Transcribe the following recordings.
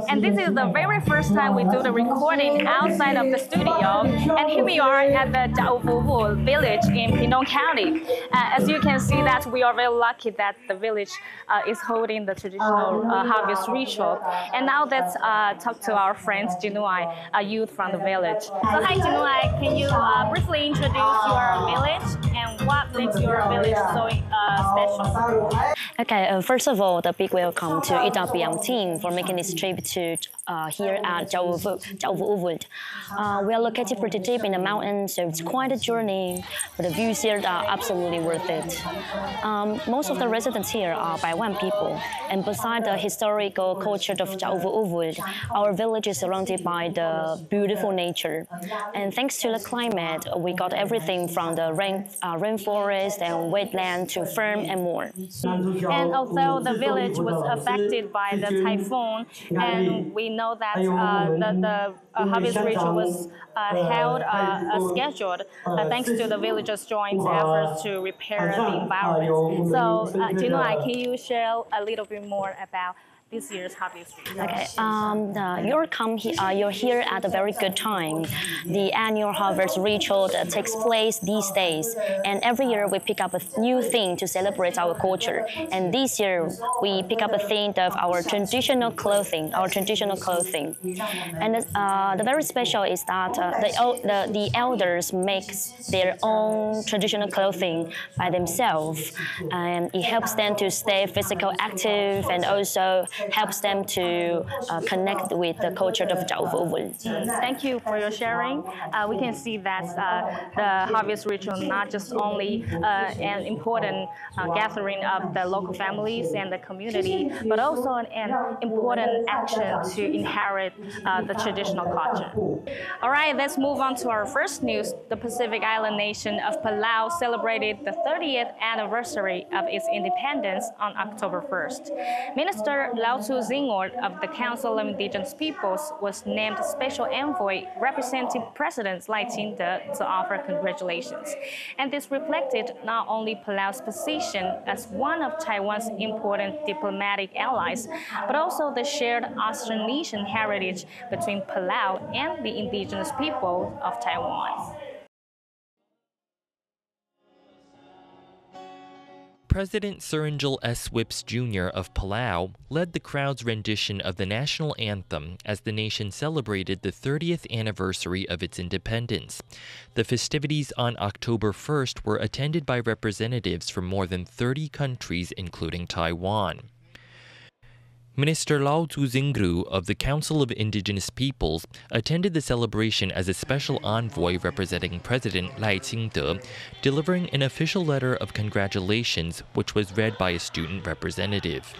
And this is the very first time we do the recording outside of the studio. And here we are at the Jauvuvu village in Pindong County. As you can see that we are very lucky that the village is holding the traditional harvest ritual. And now let's talk to our friends, Jinuai, a youth from the village. So hi Jinuai, can you briefly introduce your village and what makes your village so special? Okay, first of all, the big welcome to Itapiang team for making this trip to here at Jauvuvu. We are located pretty deep in the mountains, so it's quite a journey, but the views here are absolutely worth it. Most of the residents here are Taiwan people, and beside the historical culture of Jauvuvu, our village is surrounded by the beautiful nature. And thanks to the climate, we got everything from the rainforest and wetland to farm and more. And although the village was affected by the typhoon, and we know that the harvest ritual was held scheduled thanks to the villagers' joint efforts to repair the environment. So, Jinuai, can you share a little bit more about this year's harvest ritual? Okay, you're here at a very good time. The annual harvest ritual takes place these days, and every year we pick up a new theme to celebrate our culture. And this year we pick up a theme of our traditional clothing. And the very special is that the elders make their own traditional clothing by themselves, and it helps them to stay physically active and also helps them to connect with the culture of Jauvuvu. Thank you for your sharing. We can see that the harvest ritual not just only an important gathering of the local families and the community, but also an important action to inherit the traditional culture. All right, let's move on to our first news. The Pacific Island nation of Palau celebrated the 30th anniversary of its independence on October 1st. Minister Nautu Zingort of the Council of Indigenous Peoples was named Special Envoy representing President Lai Ching-te to offer congratulations. And this reflected not only Palau's position as one of Taiwan's important diplomatic allies, but also the shared Austronesian heritage between Palau and the indigenous people of Taiwan. President Surinjal S. Whips Jr. of Palau led the crowd's rendition of the national anthem as the nation celebrated the 30th anniversary of its independence. The festivities on October 1st were attended by representatives from more than 30 countries, including Taiwan. Minister Nautu Zingru of the Council of Indigenous Peoples attended the celebration as a special envoy representing President Lai Ching-te, delivering an official letter of congratulations, which was read by a student representative.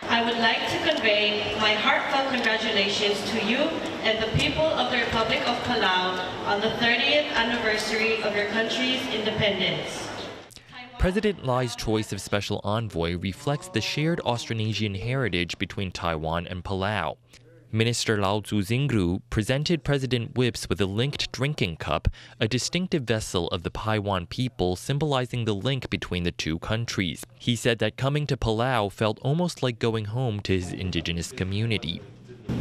I would like to convey my heartfelt congratulations to you and the people of the Republic of Palau on the 30th anniversary of your country's independence. President Lai's choice of special envoy reflects the shared Austronesian heritage between Taiwan and Palau. Minister Nautu Zingru presented President Whips with a linked drinking cup, a distinctive vessel of the Paiwan people symbolizing the link between the two countries. He said that coming to Palau felt almost like going home to his indigenous community.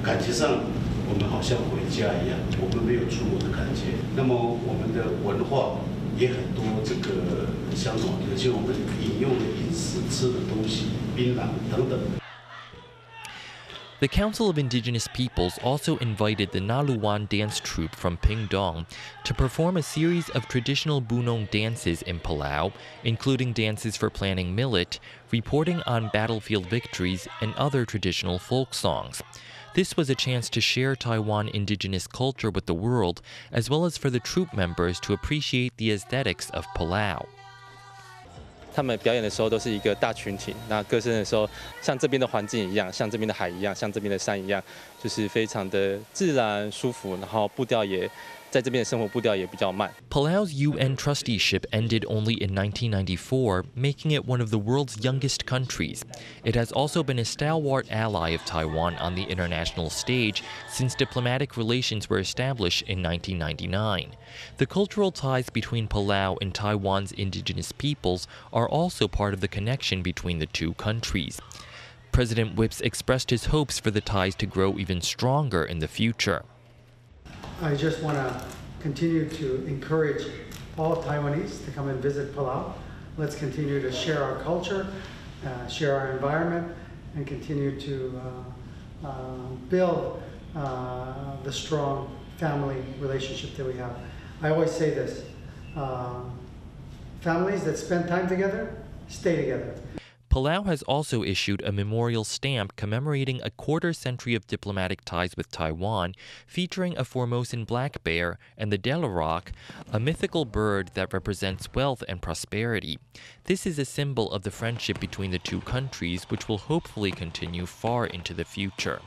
感觉上，我们好像回家一样，我们没有出国的感觉。那么我们的文化也很多这个相同，而且我们饮用的饮食、吃的东西、槟榔等等。 The Council of Indigenous Peoples also invited the娜麓湾dance troupe from Pingdong to perform a series of traditional Bunong dances in Palau, including dances for planting millet, reporting on battlefield victories, and other traditional folk songs. This was a chance to share Taiwan indigenous culture with the world, as well as for the troupe members to appreciate the aesthetics of Palau. 他们表演的时候都是一个大群体，那歌声的时候，像这边的环境一样，像这边的海一样，像这边的山一样，就是非常的自然舒服，然后步调也在这边的生活步调也比较慢。Palau's UN trusteeship ended only in 1994, making it one of the world's youngest countries. It has also been a stalwart ally of Taiwan on the international stage since diplomatic relations were established in 1999. The cultural ties between Palau and Taiwan's indigenous peoples are also part of the connection between the two countries. President Whips expressed his hopes for the ties to grow even stronger in the future. I just want to continue to encourage all Taiwanese to come and visit Palau. Let's continue to share our culture, share our environment, and continue to build the strong family relationship that we have. I always say this, families that spend time together, stay together. Palau has also issued a memorial stamp commemorating a quarter-century of diplomatic ties with Taiwan, featuring a Formosan black bear and the Delarok, a mythical bird that represents wealth and prosperity. This is a symbol of the friendship between the two countries, which will hopefully continue far into the future.